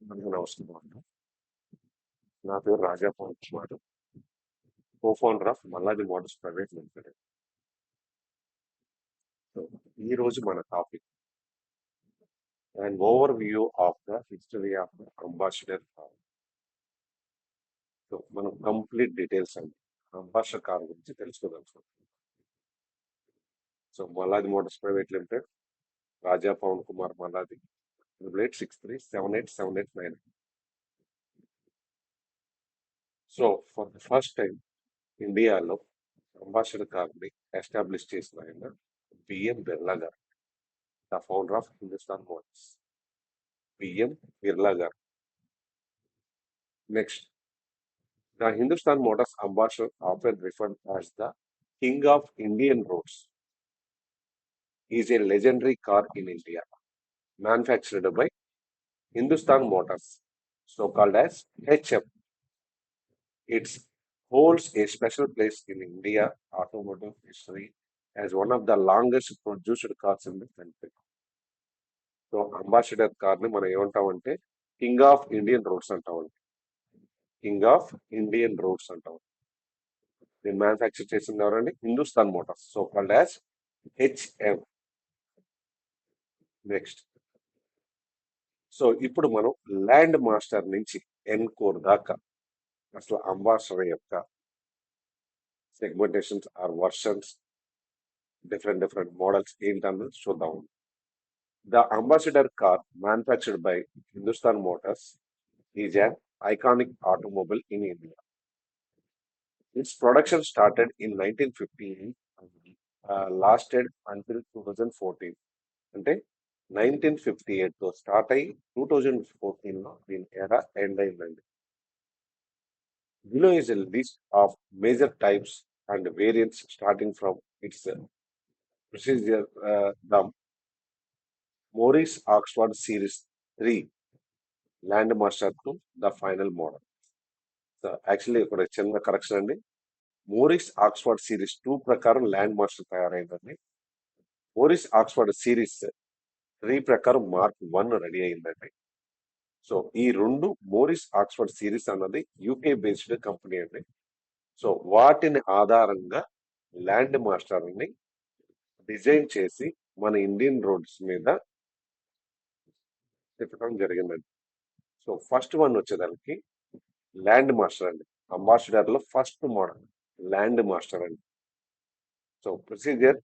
అందరికీ నమస్కారం అండి. నా పేరు Raja Pavan Kumar, co-founder of Malladi Motors Private Limited. So, ఈ రోజు మన topic and overview of the history of the Ambassador car. So మనం కంప్లీట్ డీటెయిల్స్ అండి అంబాసిడర్ కార్ గురించి తెలుసుకోదలుచుకుంటాం. So Malladi Motors Private Limited, Raja Pavan Kumar Malladi, 8863787879. So for the first time ఇండియాలో Ambassador కార్ని establish చేసిన ఆయన బిఎం బిర్లా గారు, the founder of Hindustan Motors. BM Birla గారు. Next, the Hindustan Motors ambassador, often referred as the King of Indian Roads, is a legendary car in India, manufactured by Hindustan Motors, so called as HM. It holds a special place in India automotive history as one of the longest produced cars in the country. So ambassador కార్ని మనం ఏమంటామంటే king of Indian roads అంటామండి. King of Indian roads అంటాం. దీన్ని manufacture చేసింది ఎవరండి? Hindustan Motors, so called as HM. Next, so ఇప్పుడు మనం ల్యాండ్ మాస్టర్ నుంచి ఎన్కోర్ దాకా అసలు అంబాసిడర్ యొక్క సెగ్మెంటేషన్స్ ఆర్ వర్షన్స్, డిఫరెంట్ మోడల్స్ ఏంటన్నది చూద్దాం. The Ambassador car manufactured by Hindustan Motors is an iconic automobile in India. Its production started in 1958 and lasted until 2014. అంటే 1958తో start అయ్యి 2014లో దీని ఎరా ఎండ్ అయిందండి. Below is a list of major types and variants starting from its procedure, the Morris Oxford Series 3 Landmaster to the final model. So actually ఇక్కడ చిన్న correction అండి. Morris Oxford series 2 ప్రకారం Landmaster తయారైందండి. Morris Oxford series 3 ప్రకారం mark 1 ready అయిందండి. So ఈ రెండు Morris Oxford series అన్నది యూకే బేస్డ్ కంపెనీ అండి. సో వాటిని ఆధారంగా ల్యాండ్ మాస్టర్ ని డిజైన్ చేసి మన ఇండియన్ రోడ్స్ మీద తిప్పడం జరిగిందండి. సో ఫస్ట్ వన్ వచ్చేదానికి ల్యాండ్ మాస్టర్ అండి. అంబాసిడర్ లో ఫస్ట్ మోడల్ ల్యాండ్ మాస్టర్ అండి. So procedure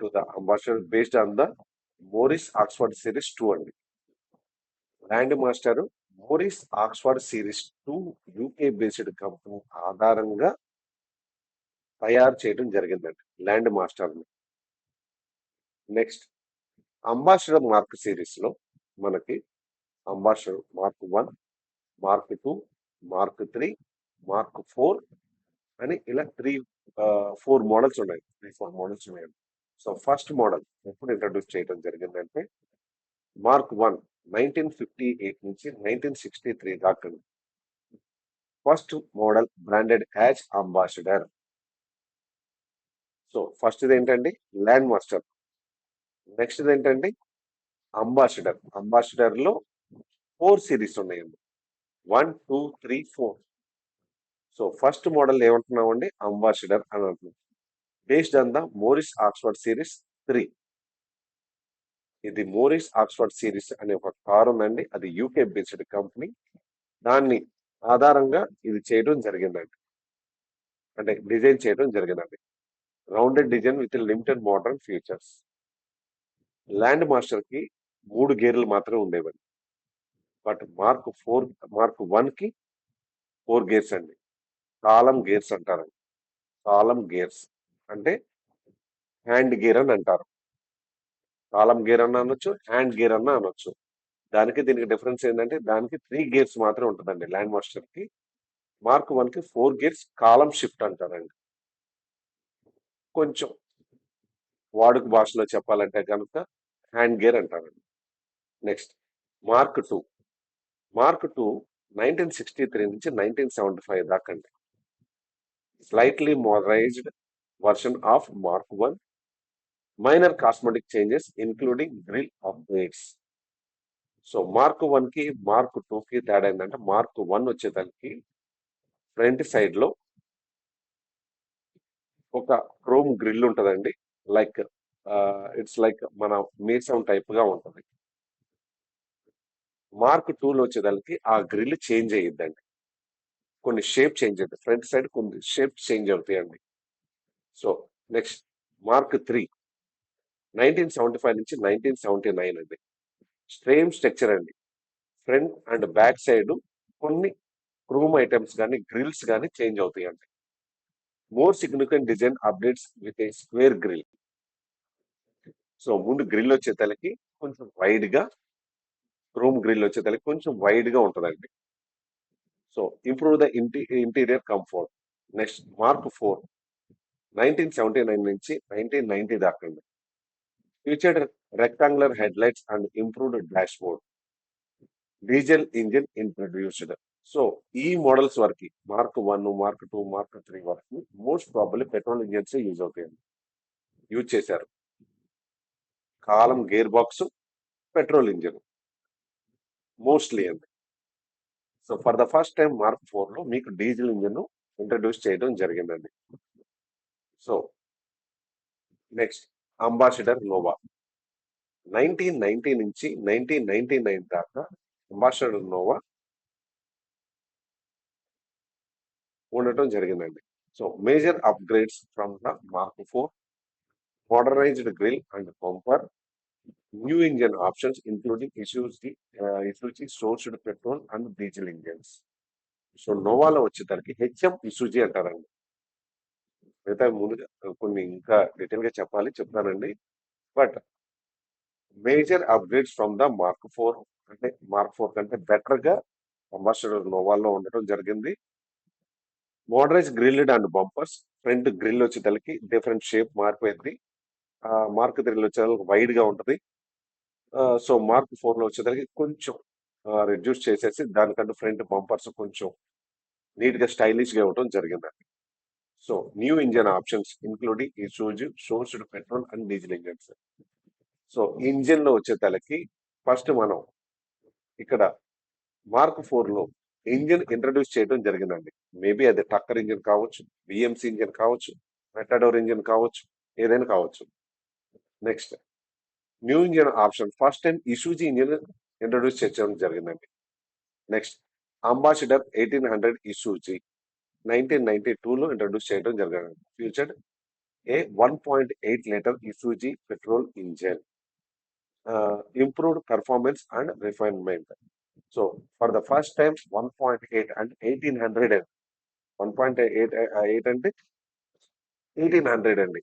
to the ambassador based on the Morris Oxford series 2 అండి. Land master Morris Oxford series 2 UK based company ఆధారంగా తయారు చేయడం జరిగిందండి ల్యాండ్ మాస్టర్ ని. నెక్స్ట్, అంబాసిడర్ మార్క్ సిరీస్ లో మనకి ambassador mark 1, mark 2, mark 3, mark 4 అని ఇలా 4 మోడల్స్ ఉన్నాయి. 4 మోడల్స్ ఉన్నాయండి. సో ఫస్ట్ మోడల్ ఎప్పుడు ఇంట్రడ్యూస్ చేయడం జరిగిందంటే మార్క్ 1 1958 నుంచి 1963 దాకా. First model branded as ambassador. So first ఏంటండి ల్యాండ్ మాస్టర్. నెక్స్ట్ ఏంటండి అంబాసిడర్. అంబాసిడర్ లో 4 సిరీస్ ఉన్నాయండి, 1, 2, 3, 4. సో ఫస్ట్ మోడల్ ఏమంటున్నామండి అంబాసిడర్ అని అంటున్నాం. Based on the Morris Oxford series 3. ఇది మోరిస్ ఆక్స్ఫర్డ్ సిరీస్ అనే ఒక కార్ ఉందండి, అది యూకే బేస్డ్ కంపెనీ. దాన్ని ఆధారంగా ఇది చేయడం జరిగిందండి, అంటే డిజైన్ చేయడం జరిగిందండి. Rounded design with limited modern features. Land master కి 3 గేర్లు మాత్రమే ఉండేవండి. బట్ మార్క్ 1 కి 4 గేర్స్ అండి. కాలం గేర్స్ అంటారండి. కాలం గేర్స్ అంటే హ్యాండ్ గేర్ అని అంటారు. కాలం గేర్ అన్న అనొచ్చు, హ్యాండ్ గేర్ అన్న అనొచ్చు. దానికి దీనికి డిఫరెన్స్ ఏంటంటే దానికి 3 గేర్స్ మాత్రమే ఉంటుందండి ల్యాండ్ మాస్టర్ కి. మార్క్ 1 కి 4 గేర్స్ కాలం షిఫ్ట్ అంటారండి. కొంచెం వాడుక భాషలో చెప్పాలంటే కనుక హ్యాండ్ గేర్ అంటారండి. Next, mark 2. మార్క్ 2 1963 నుంచి 1975 దాకా అండి. Slightly modernised version of mark 1. Minor cosmetic changes including grill upgrades. So mark 1 కి మార్క్ 2 కి తేడా ఏంటంటే మార్క్ 1 వచ్చేదానికి ఫ్రంట్ సైడ్ లో ఒక క్రోమ్ గ్రిల్ ఉంటదండి. లైక్ ఇట్స్ లైక్ మన మీసం టైప్ గా ఉంటది. మార్క్ 2 లో వచ్చేదానికి ఆ గ్రిల్ చేంజ్ అయ్యిద్దండి. కొన్ని షేప్ చేంజ్ అవుతాయి. ఫ్రంట్ సైడ్ కొన్ని షేప్ చేంజ్ అవుతాయండి. సో నెక్స్ట్ మార్క్ 3 1975 నుంచి 1979 అండి. సేమ్ స్ట్రక్చర్ అండి. ఫ్రంట్ అండ్ బ్యాక్ సైడ్ కొన్ని క్రోమ్ ఐటమ్స్ కానీ గ్రిల్స్ కానీ చేంజ్ అవుతాయండి. More significant design updates with a square grill. So ముందు గ్రిల్ వచ్చేతలకి కొంచెం వైడ్ గా, క్రోమ్ గ్రిల్ వచ్చేతలకి కొంచెం వైడ్ గా ఉంటుందండి. So improve the interior comfort. Next mark 4 1979 నుంచి 1990 దాకా అండి. Featured rectangular headlights and improved dashboard. Diesel engine introduced. So ఈ మోడల్స్ వరకు మార్క్ 1, మార్క్ 2, మార్క్ 3 వరకు most probably petrol engines use అవుతాయండి. యూజ్ చేశారు. కాలం gearbox, petrol engine mostly అండి. So for the first time mark 4 లో మీకు diesel engine introduce చేయడం జరిగిందండి. సో నెక్స్ట్ అంబాసిడర్ నోవా 1990 నుంచి 1999 దాకా అంబాసిడర్ నోవా ఉండటం జరిగిందండి. So major upgrades from the mark 4, modernised grill and bumper, new engine options including Isuzu sourced petrol and diesel engines. So నోవాలో వచ్చేసరికి హెచ్ఎం ఇసూజీ అంటారండి. మిగతా ముందుగా కొన్ని ఇంకా డీటెయిల్ గా చెప్తానండి. But major upgrades from the mark 4 అంటే మార్క్ 4 కంటే బెటర్ గా అంబాసిడర్ నోవాలో ఉండటం జరిగింది. Modernise grilled and bumpers, front grill వచ్చేసరికి డిఫరెంట్ షేప్ మారిపోయింది. మార్క్ 3 వచ్చేసరికి వైడ్ గా ఉంటది. సో మార్క్ 4 లో వచ్చేసరికి కొంచెం రిడ్యూస్ చేసేసి దానికంటే ఫ్రంట్ బంపర్స్ కొంచెం నీట్ గా స్టైలిష్ గా ఇవ్వడం జరిగిందండి. So new engine options including ఈ sourced petrol and diesel engines. So engine లో వచ్చేసరికి ఫస్ట్ మనం ఇక్కడ మార్క్ 4 లో ఇంజిన్ ఇంట్రడ్యూస్ చేయడం జరిగిందండి. మేబీ అది టక్కర్ ఇంజిన్ కావచ్చు, బిఎంసి ఇంజిన్ కావచ్చు, మెటాడోర్ ఇంజిన్ కావచ్చు, ఏదైనా కావచ్చు. Next new engine option first time ఇసూజీ engine introduce చేయడం జరిగిందండి. నెక్స్ట్ అంబాసిడర్ 1800 ఇసూజీ 1992 లో ఇంట్రడ్యూస్ చేయడం జరిగింది. Featured A 1.8 litre ఇసూజీ petrol engine, improved performance and refinement. So for the first time 1.8 అంటే 1800 1.8 అంటే 1800 అండి.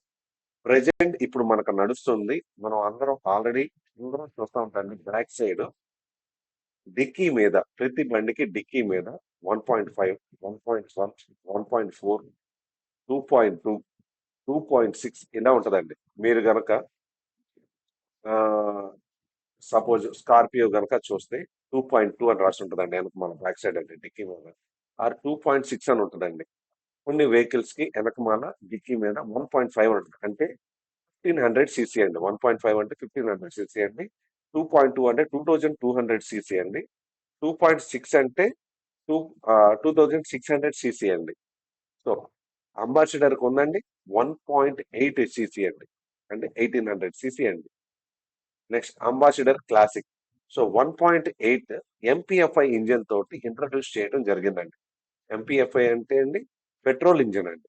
ప్రెజెంట్ ఇప్పుడు మనకు నడుస్తుంది. మనం అందరం ఆల్రెడీ అందరం చూస్తూ ఉంటాం బ్యాక్ సైడ్ డిక్కీ మీద, ప్రతి బండికి డిక్కీ మీద 1.5, 1.1, 1.4, 2.2, 2.6 ఇలా ఉంటదండి. మీరు గనక సపోజ్ స్కార్పియో గనక చూస్తే 2.2 అని రాసి ఉంటుందండి వెనక మన బ్యాక్ సైడ్ అంటే డిక్కీ మీద, ఆర్ 2.6 అని ఉంటుందండి. కొన్ని వెహికల్స్ కి వెనకమాల డిక్కీ మీద 1.5 ఉంటుంది. అంటే 1500 సీసీ అండి. 1.5 అంటే 1500 సీసీ అండి. 2.2 అంటే 2200 సీసీ అండి. 2.6 అంటే 2600 సీసీ అండి. సో అంబాసిడర్ కు ఉందండి 1.8 సీసీ అండి. అంటే 1800 సీసీ అండి. Next Ambassador Classic. So 1.8 MPFI engine తోటి ఇంట్రడ్యూస్ చేయడం జరిగిందండి. ఎంపీఎఫ్ఐ అంటే అండి పెట్రోల్ ఇంజిన్ అండి.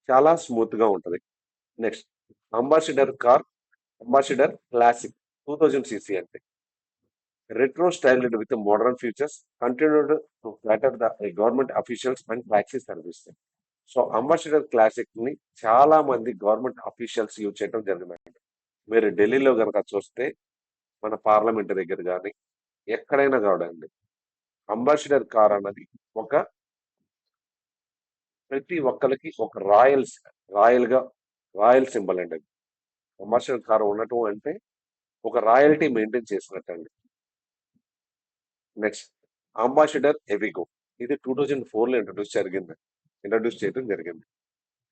చాలా స్మూత్ గా ఉంటది. Next Ambassador Ambassador Classic 2000 CC అండి. Retro styled with modern features, continued to flatter the government officials and taxi service. So Ambassador Classic ని చాలా మంది గవర్నమెంట్ అఫీషియల్స్ యూజ్ చేయడం జరిగిందండి. మీరు ఢిల్లీలో కనుక చూస్తే మన పార్లమెంట్ దగ్గర కానీ ఎక్కడైనా కావడండి అంబాసిడర్ కార్ అన్నది ఒక ప్రతి ఒక్కరికి ఒక రాయల్ గా రాయల్ సింబల్ అండి అది. అంబాసిడర్ కార్ ఉండటం అంటే ఒక రాయల్టీ మెయింటైన్ చేసినట్టు అండి. నెక్స్ట్ అంబాసిడర్ ఎవిగో, ఇది 2004 లో ఇంట్రడ్యూస్ చేయడం జరిగింది.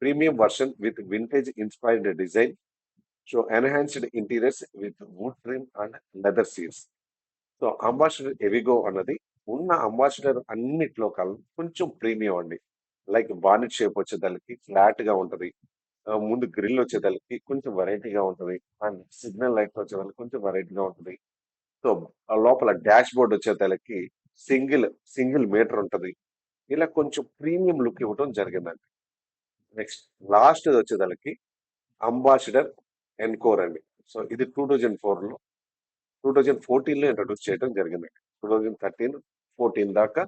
Premium version with vintage inspired design, so enhanced interiors with wood trim and leather seats. So Ambassador Avigo అన్నది ఉన్న అంబాసిడర్ అన్నిట్లో కల్ కొంచెం ప్రీమియం అండి. లైక్ బానెట్ షేప్ వచ్చేదానికి ఫ్లాట్ గా ఉంటది. ముందు గ్రిల్ వచ్చేదానికి కొంచెం వెరైటీగా ఉంటది. అండ్ సిగ్నల్ లైట్ వచ్చేదానికి కొంచెం వెరైటీగా ఉంటది. సో ఆ లోపల డాష్ బోర్డ్ వచ్చేదానికి సింగిల్ సింగిల్ మీటర్ ఉంటది. ఇలా కొంచెం ప్రీమియం లుక్ ఇవ్వడం జరిగిందండి. నెక్స్ట్ లాస్ట్ వచ్చేదానికి అంబాసిడర్ ఎన్కోర్ అండి. సో ఇది 2004లో 2014లో ఇంట్రొడ్యూస్ చేయడం జరిగిందండి. 2013, 14 దాకా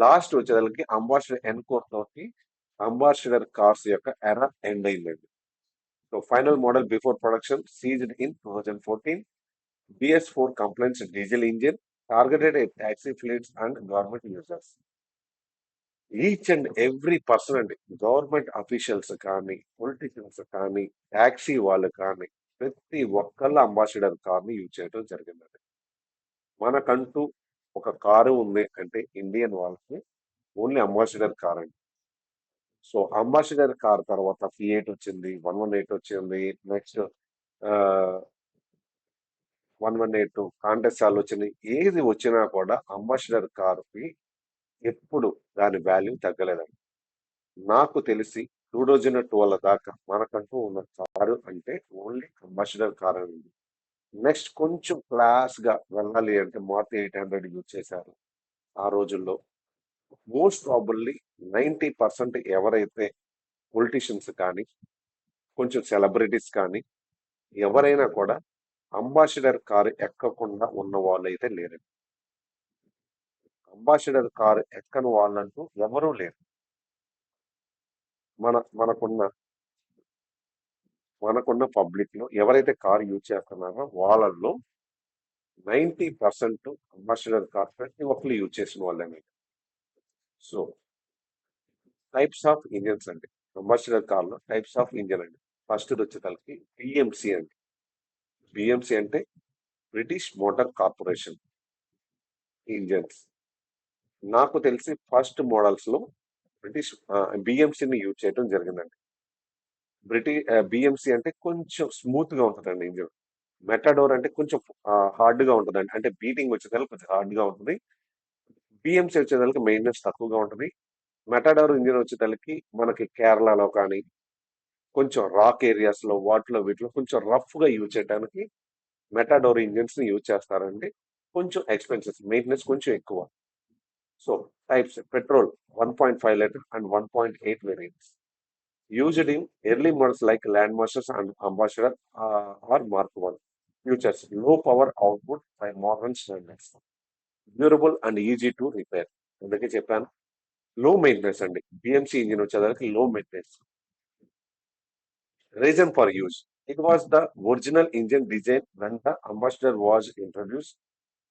లాస్ట్ వచ్చేదానికి అంబాసిడర్ ఎన్కోర్ తోటి అంబాసిడర్ కార్స్ యొక్క ఎరా ఎండ్ అయిందండి. So final model before production seized in 2014. BS4 compliance diesel engine targeted at taxi fleets and government users. Each and every person అండి, గవర్నమెంట్ అఫీషియల్స్ కానీ, పొలిటీషియన్స్ కానీ, taxi వాళ్ళు కానీ, ప్రతి ఒక్కళ్ళ అంబాసిడర్ కార్ని యూజ్ చేయడం జరిగిందండి. మనకంటూ ఒక కారు ఉంది అంటే ఇండియన్ వాళ్ళకి ఓన్లీ అంబాసిడర్ కార్ అండి. సో అంబాసిడర్ కార్ తర్వాత ఫియేట్ వచ్చింది, 118 వచ్చింది, నెక్స్ట్ 118 కాంటెస్టాలు వచ్చినాయి. ఏది వచ్చినా కూడా అంబాసిడర్ కారుకి ఎప్పుడు దాని వాల్యూ తగ్గలేదండి. నాకు తెలిసి 2012 దాకా మనకంటూ ఉన్న కారు అంటే ఓన్లీ అంబాసిడర్ కార్ అని ఉంది. నెక్స్ట్ కొంచెం క్లాస్ గా వెళ్ళాలి అంటే మారుతి 800 యూజ్ చేశారు ఆ రోజుల్లో. మోస్ట్ ప్రాబుల్లీ 90% ఎవరైతే పొలిటీషియన్స్ కానీ, కొంచెం సెలబ్రిటీస్ కానీ, ఎవరైనా కూడా అంబాసిడర్ కారు ఎక్కకుండా ఉన్న వాళ్ళు అయితే లేరండి. అంబాసిడర్ కారు ఎక్కని వాళ్ళంటూ ఎవరూ లేరు. మన మనకున్న మనకున్న పబ్లిక్ లో ఎవరైతే కార్ యూజ్ చేస్తున్నారో వాళ్ళల్లో 90% అంబాసిడర్ కార్ ప్రతి ఒక్కరు యూజ్ చేసిన వాళ్ళని. సో టైప్స్ ఆఫ్ ఇంజన్స్ అండి. అంబాసిడర్ కార్ లో టైప్స్ ఆఫ్ ఇంజన్ అండి. ఫస్ట్ వచ్చేసరికి బిఎంసి అండి. బిఎంసి అంటే బ్రిటిష్ మోటార్ కార్పొరేషన్ ఇంజన్స్. నాకు తెలిసి ఫస్ట్ మోడల్స్ లో బ్రిటిష్ బిఎంసిని యూజ్ చేయడం జరిగిందండి. బిఎంసి అంటే కొంచెం స్మూత్ గా ఉంటుందండి ఇంజిన్. మెటాడోర్ అంటే కొంచెం హార్డ్ గా ఉంటుందండి. అంటే బీటింగ్ వచ్చేదానికి కొంచెం హార్డ్ గా ఉంటుంది. బిఎంసి వచ్చేదానికి మెయింటెనెన్స్ తక్కువగా ఉంటుంది. మెటాడోర్ ఇంజిన్ వచ్చేదానికి మనకి కేరళలో కానీ, కొంచెం రాక్ ఏరియాస్ లో వాటిలో వీటిలో కొంచెం రఫ్ గా యూజ్ చేయడానికి మెటాడోర్ ఇంజిన్స్ ని యూజ్ చేస్తారండి. కొంచెం ఎక్స్పెన్సెస్, మెయింటెనెన్స్ కొంచెం ఎక్కువ. So types petrol 1.5 litre and 1.8 variants used in early models like Landmasters and Ambassador or Mark 1. Features low power output by modern standards. Durable and easy to repair. అందుకే చెప్పాను లో maintenance అండి. BMC engine వచ్చేదానికి లో maintenance. Reason for use, it was the original engine design when the Ambassador was introduced,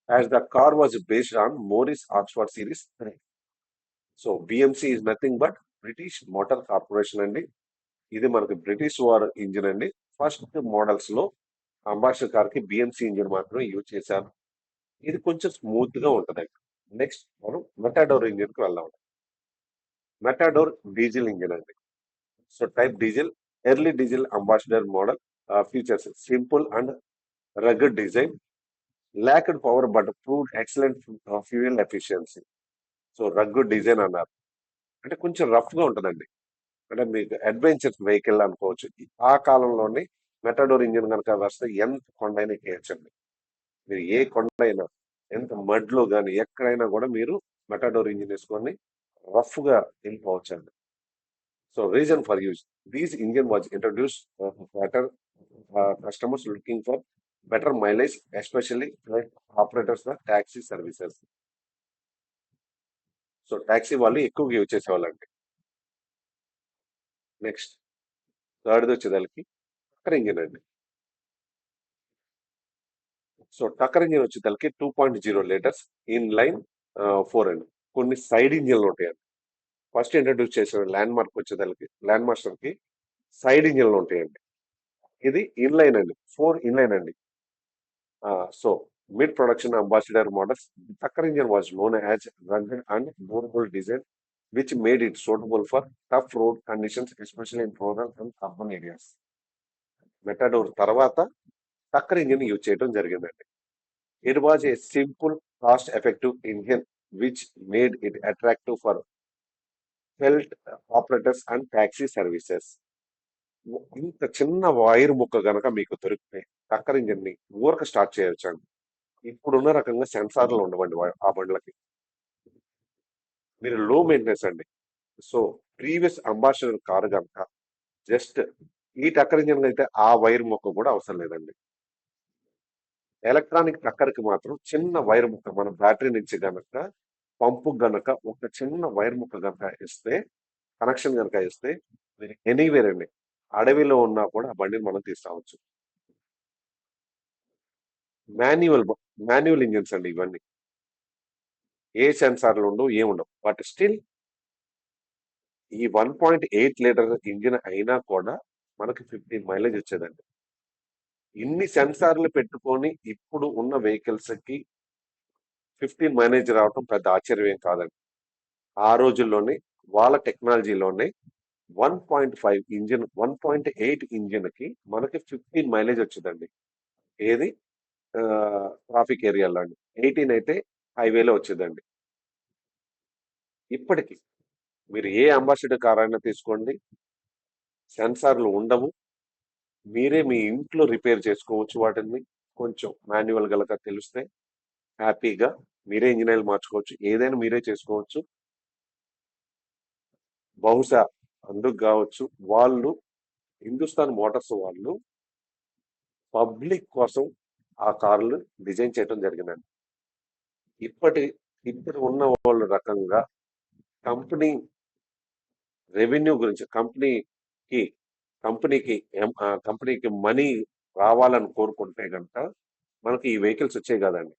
as the car was based on Morris Oxford Series 3. So BMC is nothing but British motor corporation అండి. ఇది మనకి British war engine అండి. First models లో ambassador car కి BMC engine మాత్రమే use చేశారు. ఇది కొంచెం స్మూత్ గా ఉంటది. నెక్స్ట్ మనం మెటాడోర్ ఇంజిన్ కి వెళ్దాం. మెటాడోర్ డీజిల్ ఇంజిన్ అండి. So type diesel, early diesel ambassador model. Features simple and రగడ్ design, locked power but proved excellent fuel efficiency. So rugged design అన్నారు అంటే కొంచెం రఫ్ గా ఉంటదండి. అంటే మీకు అడ్వెంచర్ వెహికల్ అనుకోవచ్చు. ఆ కాలంలోనే మెటాడోర్ ఇంజిన్ కనుక వస్తే ఎంత కొండైనా ఎక్కేయచ్చండి. మీరు ఏ కొండ అయినా, ఎంత మడ్లో కానీ ఎక్కడైనా కూడా మీరు మెటాడోర్ ఇంజిన్ వేసుకొని రఫ్ గా వెళ్ళిపోవచ్చండి. So reason for use, these engine was introduce better customers looking for better mileage, especially operators taxi services. So taxi వాళ్ళు ఎక్కువగా యూజ్ చేసేవాళ్ళండి. నెక్స్ట్ థర్డ్ వచ్చేదానికి టక్కర్ ఇంజిన్ అండి. సో టక్కర్ ఇంజిన్ వచ్చేదానికి 2.0 లీటర్స్ ఇన్ లైన్ 4 అండి. కొన్ని సైడ్ ఇంజిన్లు ఉంటాయండి. ఫస్ట్ ఇంట్రడ్యూస్ చేసిన ల్యాండ్ మార్క్ వచ్చేదానికి ల్యాండ్ మాస్టర్ కి సైడ్ ఇంజిన్లు ఉంటాయండి. ఇది ఇన్లైన్ అండి, 4 ఇన్లైన్ అండి. So mid production ambassador models, Tucker engine was known as రగడ్ and durable design which made it suitable for tough road conditions especially in rural and urban areas. Matador తర్వాత టక్కర్ engine use చేయడం జరిగిందండి. It was a simple cost effective engine which made it attractive for felt operators and taxi services. ఇంత చిన్న wire ముక్క గనక మీకు దొరికితే టక్కర్ engine ని ఊరక స్టార్ట్ చేయొచ్చండి. ఇప్పుడున్న రకంగా సెన్సార్లు ఉండవండి ఆ బండ్లకి. మీరు లో మెయింటెనెన్స్ అండి. సో ప్రీవియస్ అంబాసిడర్ కారు కనుక జస్ట్ ఈ టక్కర్ ఇంజిన్ అయితే ఆ వైర్ ముక్క కూడా అవసరం లేదండి. ఎలక్ట్రానిక్ టక్కర్కి మాత్రం చిన్న వైర్ ముక్క మన బ్యాటరీ నుంచి గనక పంపు గనక ఒక చిన్న వైర్ ముక్క గనక ఇస్తే, కనెక్షన్ గనక ఇస్తే మీరు ఎనీవేర్ అండి, అడవిలో ఉన్నా కూడా ఆ బండిని మనం తీసుకురావచ్చు. మాన్యువల్ మాన్యువల్ ఇంజిన్స్ అండి ఇవన్నీ. ఏ సెన్సార్లు ఉండవు, ఏముండవు. బట్ స్టిల్ ఈ 1.8 లీటర్ ఇంజిన్ అయినా కూడా మనకి 15 మైలేజ్ వచ్చేదండి. ఇన్ని సెన్సార్లు పెట్టుకొని ఇప్పుడు ఉన్న వెహికల్స్ కి 15 మైలేజ్ రావటం పెద్ద ఆశ్చర్యం ఏం కాదండి. ఆ రోజుల్లోనే వాళ్ళ టెక్నాలజీలోనే 1.8 ఇంజిన్ కి మనకి 15 మైలేజ్ వచ్చిందండి. ఏది ట్రాఫిక్ ఏరియాలో అండి. 18 అయితే హైవేలో వచ్చేదండి. ఇప్పటికి మీరు ఏ అంబాసిడర్ కార్ అయినా తీసుకోండి, సెన్సార్లు ఉండవు. మీరే మీ ఇంట్లో రిపేర్ చేసుకోవచ్చు వాటిని. కొంచెం మాన్యువల్ గలక తెలిస్తే హ్యాపీగా మీరే ఇంజిన్ ఆయిల్ మార్చుకోవచ్చు, ఏదైనా మీరే చేసుకోవచ్చు. బహుశా అందుకు కావచ్చు వాళ్ళు, హిందుస్థాన్ మోటార్స్ వాళ్ళు పబ్లిక్ కోసం ఆ కార్లు డిజైన్ చేయడం జరిగిందండి. ఇప్పటి ఇప్పుడు ఉన్న వాళ్ళు రకంగా కంపెనీ రెవెన్యూ గురించి, కంపెనీకి కంపెనీకి మనీ రావాలని కోరుకుంటే గనక మనకి ఈ వెహికల్స్ వచ్చాయి కదండి.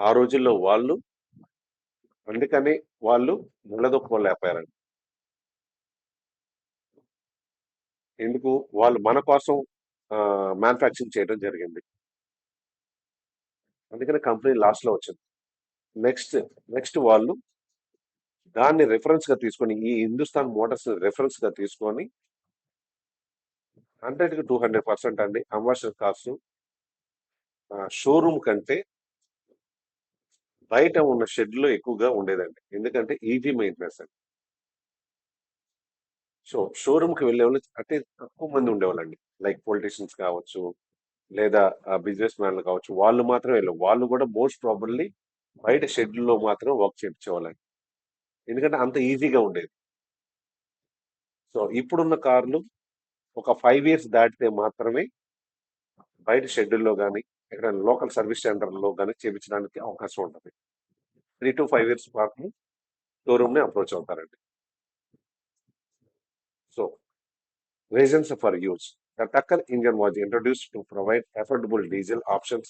ఆ రోజుల్లో వాళ్ళు అందుకని వాళ్ళు నిలదొక్కుకోలేకపోయారండి. ఎందుకు? వాళ్ళు మన కోసం మ్యానుఫ్యాక్చరింగ్ చేయడం జరిగింది. అందుకని కంపెనీ లాస్ట్ లో వచ్చింది. నెక్స్ట్ నెక్స్ట్ వాళ్ళు దాన్ని రెఫరెన్స్ గా తీసుకొని, ఈ హిందుస్థాన్ మోటార్స్ రెఫరెన్స్ గా తీసుకొని 100 కి 200% అండి అంబాసిడర్ కార్స్ షోరూమ్ కంటే బయట ఉన్న షెడ్ లో ఎక్కువగా ఉండేదండి. ఎందుకంటే ఈజీ మెయింటెనెన్స్ అండి. సో షోరూమ్ కి వెళ్ళే వాళ్ళు అంటే తక్కువ మంది ఉండేవాళ్ళండి. లైక్ పొలిటీషియన్స్ కావచ్చు, లేదా బిజినెస్ మ్యాన్లు కావచ్చు. వాళ్ళు మాత్రం వెళ్ళవు. వాళ్ళు కూడా మోస్ట్ ప్రాబబ్లీ బయట షెడ్ లో మాత్రం వర్క్ చేయించేవాళ్ళండి. ఎందుకంటే అంత ఈజీగా ఉండేది. సో ఇప్పుడున్న కార్లు ఒక 5 ఇయర్స్ దాటితే మాత్రమే బయట షెడ్యూల్లో కానీ ఎక్కడ లోకల్ సర్వీస్ సెంటర్లో కానీ చేయించడానికి అవకాశం ఉంటుంది. 3 to 5 ఇయర్స్ పాటు షోరూమ్ ని అప్రోచ్ అవుతారండి. So reasons for use. The Tucker engine was introduced to provide affordable diesel options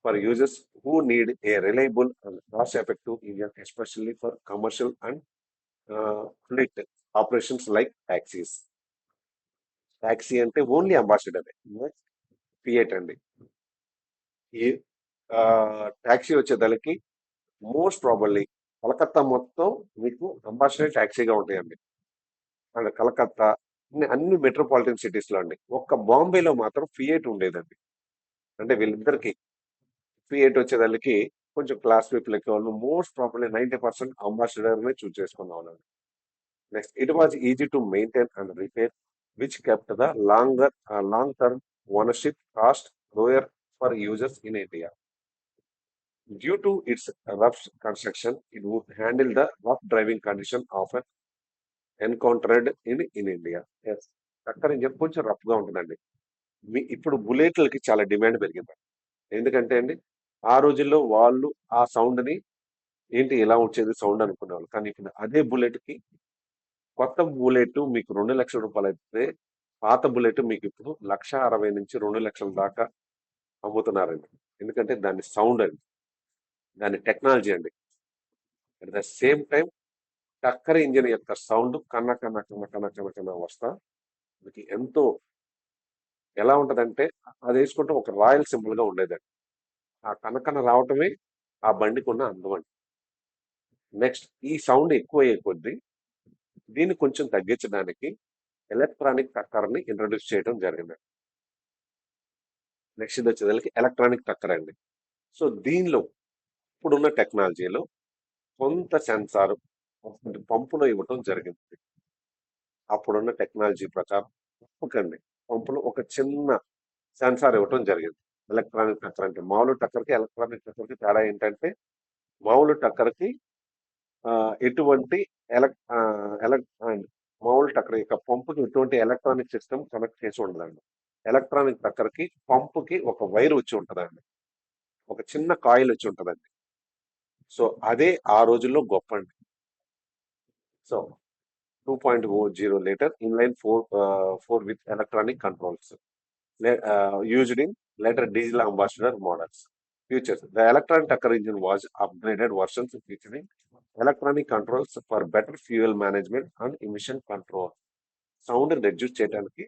for users who need a reliable and cost-effective engine, especially for commercial and fleet operations like taxis. Taxi అంటే only ambassador fiat అండి. ఈ taxi వచ్చేదానికి most probably Calcutta మొత్తం మీకు ambassador టాక్సీగా ఉంటాయండి. And Calcutta అన్ని metropolitan cities లో అండి. ఒక్క బాంబేలో మాత్రం ఫియట్ ఉండేదండి. అంటే వీళ్ళిద్దరికి ఫియట్ వచ్చేదానికి కొంచెం క్లాస్ పీపుల్ ఎక్కువ వాళ్ళు మోస్ట్ ప్రాబబ్లీ 90% అంబాసిడర్ నే చూస్ చేసుకున్న వాళ్ళు. Next it was easy to maintain and repair which kept the long term ownership cost lower for users in India. Due to its rough construction, it would handle the rough driving condition often encountered in India. Yes. Tucker engine కొంచెం rough గా ఉంటుందండి. ఇప్పుడు బుల్లెట్లకి చాలా demand పెరిగింది. ఎందుకంటే అండి ఆ రోజుల్లో వాళ్ళు ఆ సౌండ్ ని ఏంటి ఇలా వచ్చేది సౌండ్ అనుకునేవాళ్ళు. కానీ ఇప్పుడు అదే బుల్లెట్ కి కొత్త బుల్లెట్ మీకు 2 లక్షల రూపాయలు అయితే పాత బుల్లెట్ మీకు ఇప్పుడు 1,60,000 నుంచి 2 లక్షల దాకా అమ్ముతున్నారండి. ఎందుకంటే దాని సౌండ్ అండి, దాని టెక్నాలజీ అండి. At the same time Tucker engine యొక్క సౌండ్ కన్న కన్న కన్న కన్న కన్న కన్న వస్తా మీకు ఎంతో ఎలా ఉంటదంటే అది వేసుకుంటే ఒక రాయల్ సింబల్ గా ఉండేదండి. ఆ కనకన రావటమే ఆ బండికి ఉన్న అందం అండి. నెక్స్ట్ ఈ సౌండ్ ఎక్కువ అయ్యే కొద్దీ దీన్ని కొంచెం తగ్గించడానికి ఎలక్ట్రానిక్ టక్కర్ ని ఇంట్రొడ్యూస్ చేయడం జరిగింది. నెక్స్ట్ ఇది వచ్చేదానికి ఎలక్ట్రానిక్ టక్కర్ అండి. సో దీనిలో ఇప్పుడున్న టెక్నాలజీలో కొంత సెన్సార్ పంపులో ఇవ్వటం జరిగింది. అప్పుడున్న టెక్నాలజీ ప్రకారం పంపుకండి పంపులో ఒక చిన్న సెన్సార్ ఇవ్వటం జరిగింది. ఎలక్ట్రానిక్ టక్కర్ అంటే మామూలు టక్కర్కి ఎలక్ట్రానిక్ టక్కర్కి తేడా ఏంటంటే మామూలు టక్కర్కి ఎటువంటి ఎలక్ ఎలక్ మామూలు టక్కర్ యొక్క పంపుకి ఎటువంటి ఎలక్ట్రానిక్ సిస్టమ్ కనెక్ట్ చేసి ఉండదండి. ఎలక్ట్రానిక్ టక్కర్కి పంపుకి ఒక వైర్ వచ్చి ఉంటదండి. ఒక చిన్న కాయిల్ వచ్చి ఉంటదండి. సో అదే ఆ రోజుల్లో గొప్ప అండి. So 2.0 liter inline four with electronic controls used in later diesel ambassador models. Features: the electronic Tucker engine was upgraded versions featuring electronic controls for better fuel management and emission control. Sound reduce చేయడానికి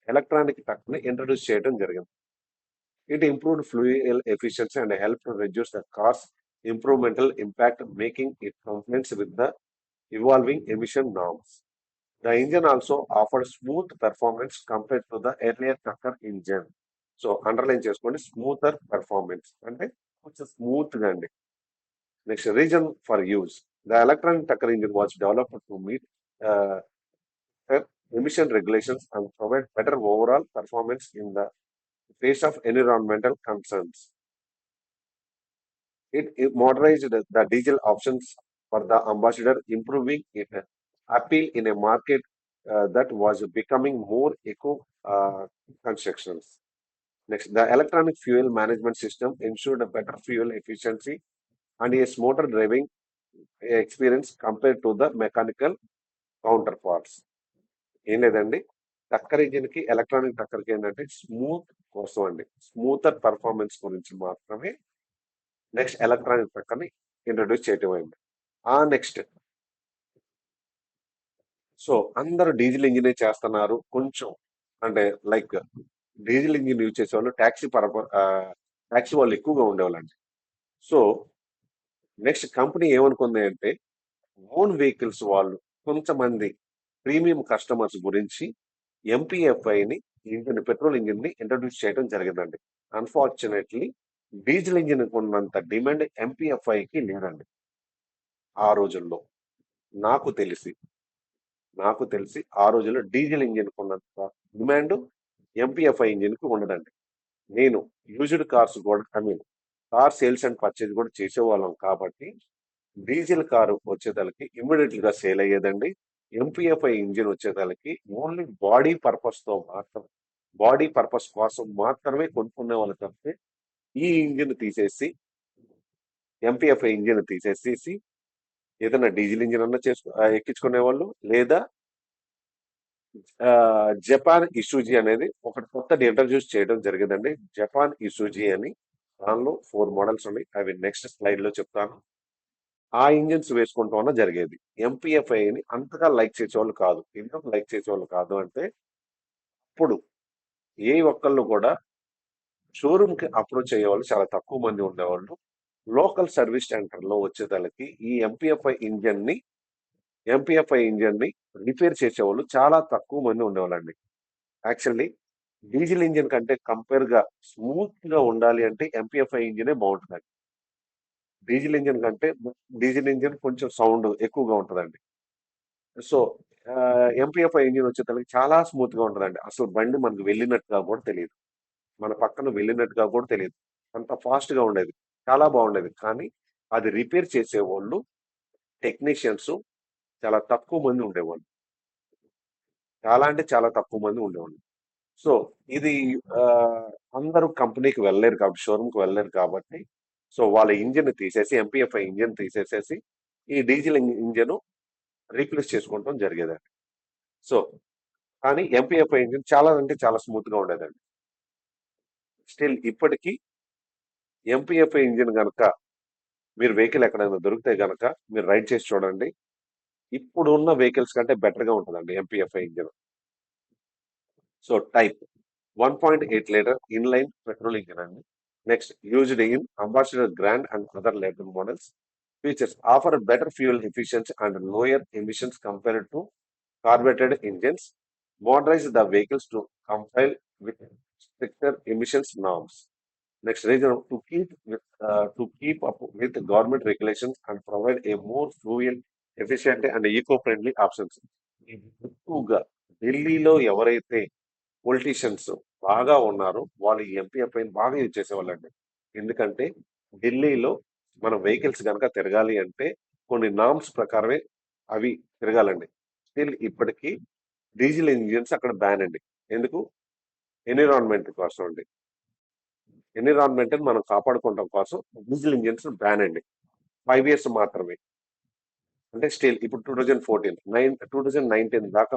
electronic టక్ ని introduce చేయడం జరిగింది. It improved fuel efficiency and helped to reduce the car's environmental impact, making it compliant with the evolving emission norms. The engine also offered smooth performance compared to the earlier Tucker engine. So underline చేసుకోండి, smoother performance అంటే కొంచెం smooth గా అండి. Next reason for use: the electronic Tucker engine was developed to meet emission regulations and provide better overall performance in the face of environmental concerns. It modernized the diesel options for the Ambassador, improving its appeal in a market that was becoming more eco constructions. Next, the electronic fuel management system ensured a better fuel efficiency and a smoother driving experience compared to the mechanical counterparts. ఏం లేదండి, టక్కర్ engine కి electronic టక్కర్ కి ఏంటంటే smooth కోసం అండి, smoother performance గురించి మాత్రమే next electronic టక్కర్ ని ఇంట్రడ్యూస్ చేయటం అయింది. నెక్స్ట్ సో అందరూ డీజిల్ ఇంజినే చేస్తున్నారు కొంచెం, అంటే లైక్ డీజిల్ ఇంజిన్ యూజ్ చేసే వాళ్ళు ట్యాక్సీ వాళ్ళు ఎక్కువగా ఉండేవాళ్ళండి. సో నెక్స్ట్ కంపెనీ ఏమనుకుంది అంటే ఓన్ వెహికల్స్ వాళ్ళు కొంతమంది ప్రీమియం కస్టమర్స్ గురించి ఎంపీఎఫ్ఐని ఇంజిన్ పెట్రోల్ ఇంజిన్ ని ఇంట్రడ్యూస్ చేయడం జరిగిందండి. అన్ఫార్చునేట్లీ డీజిల్ ఇంజిన్ ఉన్నంత డిమాండ్ ఎంపీఎఫ్ఐకి లేదండి ఆ రోజుల్లో. నాకు తెలిసి ఆ రోజుల్లో డీజిల్ ఇంజిన్ ఉన్నంత డిమాండ్ ఎంపీఎఫ్ఐ ఇంజిన్ కి ఉండదండి. నేను యూజ్డ్ కార్స్ కూడా కార్ సేల్స్ అండ్ పర్చేజ్ కూడా చేసేవాళ్ళం కాబట్టి డీజిల్ కారు వచ్చేదానికి ఇమ్మీడియట్ గా సేల్ అయ్యేదండి. ఎంపీఎఫ్ఐ ఇంజిన్ వచ్చేదానికి ఓన్లీ బాడీ పర్పస్ కోసం మాత్రమే కొనుక్కునే వాళ్ళు తప్పితే ఈ ఇంజిన్ తీసేసి ఎంపీఎఫ్ఐ ఇంజిన్ తీసేసేసి ఏదైనా డీజిల్ ఇంజిన్ అన్నా ఎక్కించుకునే వాళ్ళు, లేదా జపాన్ ఇసూజీ అనేది ఒకటి కొత్తది ఇంట్రడ్యూస్ చేయడం జరిగిందండి, జపాన్ ఇసూజీ అని. దానిలో 4 మోడల్స్ ఉన్నాయి, అవి నెక్స్ట్ స్లైడ్ లో చెప్తాను. ఆ ఇంజిన్స్ వేసుకుంటాం వల్ల జరిగేది. ఎంపీఎఫ్ఐని అంతగా లైక్ చేసేవాళ్ళు కాదు. ఎందుకు లైక్ చేసేవాళ్ళు కాదు అంటే ఇప్పుడు ఏ ఒక్కళ్ళు కూడా షోరూమ్ కి అప్రోచ్ అయ్యేవాళ్ళు చాలా తక్కువ మంది ఉండేవాళ్ళు. లోకల్ సర్వీస్ సెంటర్ లో వచ్చేదానికి ఈ ఎంపీఎఫ్ఐ ఇంజన్ ని రిపేర్ చేసేవాళ్ళు చాలా తక్కువ మంది ఉండేవాళ్ళండి. యాక్చువల్లీ డీజిల్ ఇంజిన్ కంటే కంపేర్ గా స్మూత్ గా ఉండాలి అంటే ఎంపీఎఫ్ఐ ఇంజినే బాగుంటుందండి. డీజిల్ ఇంజిన్ కొంచెం సౌండ్ ఎక్కువగా ఉంటుందండి. సో ఎంపీఎఫ్ఐ ఇంజిన్ వచ్చేసరికి చాలా స్మూత్ గా ఉంటుందండి. అసలు బండి మనకు వెళ్ళినట్టుగా కూడా తెలియదు, మన పక్కన వెళ్ళినట్టుగా కూడా తెలియదు, అంత ఫాస్ట్ గా ఉండేది, చాలా బాగుండేది. కానీ అది రిపేర్ చేసేవాళ్ళు టెక్నీషియన్స్ చాలా తక్కువ మంది ఉండేవాళ్ళు, చాలా అంటే చాలా తక్కువ మంది ఉండేవాళ్ళు. సో ఇది ఆ, అందరూ కంపెనీకి వెళ్ళలేరు కాబట్టి, షోరూమ్ కి వెళ్ళలేరు కాబట్టి, సో వాళ్ళ ఇంజిన్ తీసేసి ఎంపీఎఫ్ఐ ఇంజిన్ తీసేసేసి ఈ డీజిల్ ఇంజిన్ రీప్లేస్ చేసుకుంటాం జరిగేదండి. సో కానీ ఎంపీఎఫ్ఐ ఇంజిన్ చాలా అంటే చాలా స్మూత్ గా ఉండేదండి. స్టిల్ ఇప్పటికీ ఎంపీఎఫ్ఐ ఇంజిన్ కనుక మీరు వెహికల్ ఎక్కడైనా దొరికితే గనక మీరు రైడ్ చేసి చూడండి, ఇప్పుడు ఉన్న వెహికల్స్ కంటే బెటర్ గా ఉంటుందండి MPFI engine. So type 1.8 litre inline petrol engine అండి. Next used in Ambassador Grand and other later models. Features: offer better fuel efficiency and lower emissions compared to carbureted engines, modernize the vehicles to comply with stricter emissions norms. Next reason to keep up with government regulations and provide a more fuel efficient and eco-friendly options. ఎక్కువగా ఢిల్లీలో ఎవరైతే politicians బాగా ఉన్నారో వాళ్ళు ఈ ఎంపీఎఫ్ఐ బాగా use చేసేవాళ్ళండి. ఎందుకంటే ఢిల్లీలో మన వెహికల్స్ కనుక తిరగాలి అంటే కొన్ని నామ్స్ ప్రకారమే అవి తిరగాలండి. స్టిల్ ఇప్పటికీ డీజిల్ ఇంజిన్స్ అక్కడ బ్యాన్ అండి. ఎందుకు? ఎన్విరాన్మెంట్ కోసం అండి. ఎన్విరాన్మెంట్ మనం కాపాడుకోవడం కోసం డీజిల్ ఇంజిన్స్ బ్యాన్ అండి. 5 years మాత్రమే. అంటే స్టిల్ ఇప్పుడు 2019 దాకా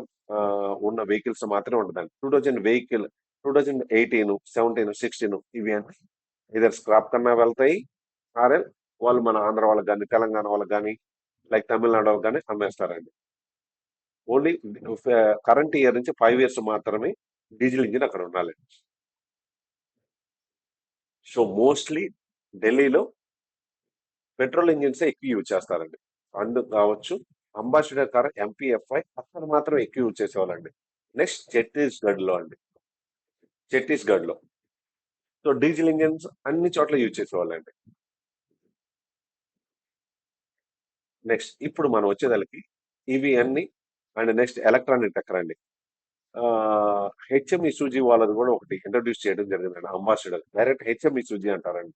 ఉన్న వెహికల్స్ మాత్రమే ఉంటుందండి. 2018, 17, 16 ఇవి అన్ని ఇదర్ స్క్రాప్ కన్నా వెళ్తాయి. ఆర్ఎల్ వాళ్ళు మన ఆంధ్ర వాళ్ళకి కానీ, తెలంగాణ వాళ్ళకి కానీ, లైక్ తమిళనాడు వాళ్ళకి కానీ అమ్మేస్తారండి. ఓన్లీ కరెంట్ ఇయర్ నుంచి 5 years మాత్రమే డీజిల్ ఇంజిన్ అక్కడ ఉండాలి. సో మోస్ట్లీ ఢిల్లీలో పెట్రోల్ ఇంజిన్స్ ఎక్కువ యూజ్ చేస్తారండి. అందుకు కావచ్చు అంబాసిడర్ కార్ ఎంపీఎఫ్ఐ అక్కడ మాత్రం ఎక్కువ యూజ్ చేసేవాళ్ళండి. నెక్స్ట్ ఛత్తీస్గఢ్ లో సో డీజిల్ ఇంజిన్స్ అన్ని చోట్ల యూజ్ చేసేవాళ్ళండి. నెక్స్ట్ ఇప్పుడు మనం వచ్చేదానికి ఇవి అన్ని అండ్ నెక్స్ట్ ఎలక్ట్రానిక్ టక్కర్ అండి. హెచ్ఎం ఇసూజీ వాళ్ళది కూడా ఒకటి ఇంట్రడ్యూస్ చేయడం జరిగిందండి. అంబాసిడర్ డైరెక్ట్ హెచ్ఎం ఇసూజీ అంటారండి.